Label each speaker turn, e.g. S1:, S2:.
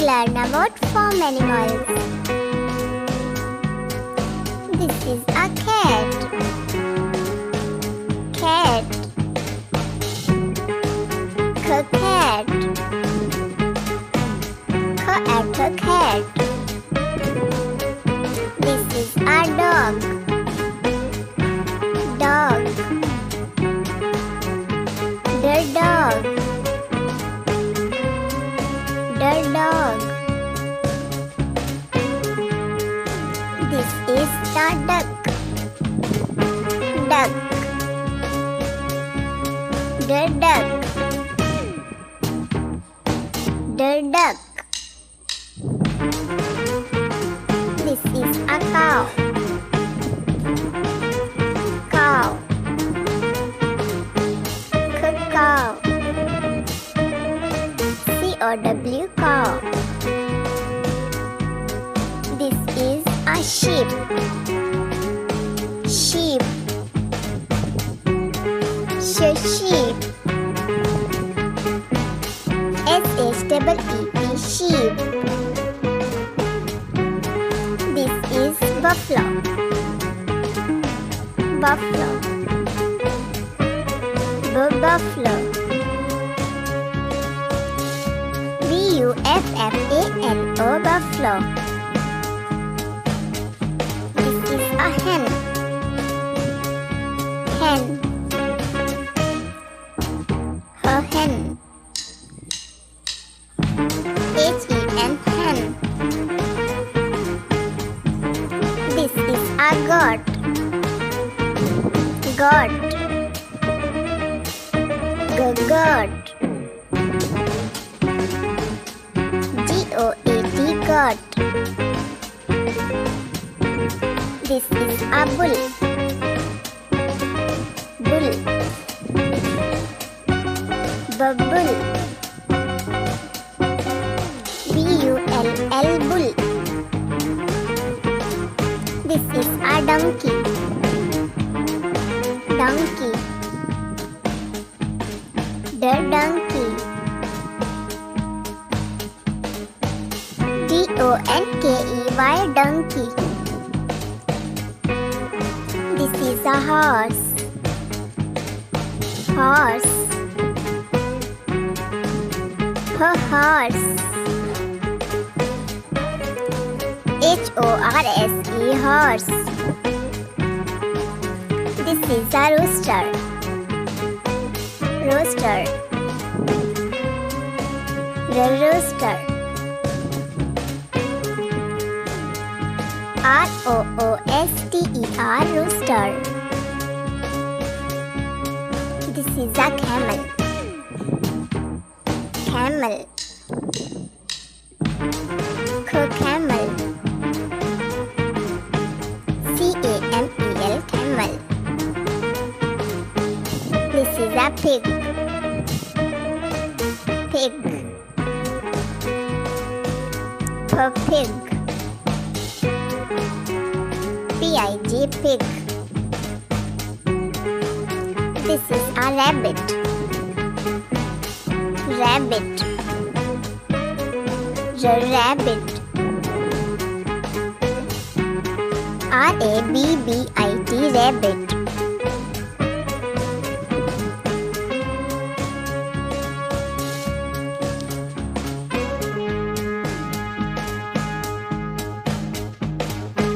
S1: learn about farm animals. This is a cat. Cat. Cat. Cat. This is a dog. Dog. The dog. The dog. This is the duck. Duck. The duck. The duck. This is a cow. Cow. Cow. C-O-W cow. This is a sheep. Sheep. Sheep. S-H-E-E-P sheep. This is buffalo. Buffalo. Buffalo. B-U-F-F-A-L-O buffalo. This is a hen. Hen. Her hen. H-E-N hen. This is a goat. Goat. Goat. G-O-A-T goat. This is a bull. Bull. Bull. B-U-L-L bull. This is a donkey. Donkey. The donkey. D-O-N-K-E-Y donkey. This is a horse. Horse. Horse. H-O-R-S-E horse. This is a rooster. Rooster. The rooster. R-O-O-S-T-E-R rooster. This is a camel. Camel. Camel. C-A-M-E-L camel. This is a pig. Pig. Pig. P-I-G pig. This is a rabbit. Rabbit. Rabbit. R-A-B-B-I-T rabbit.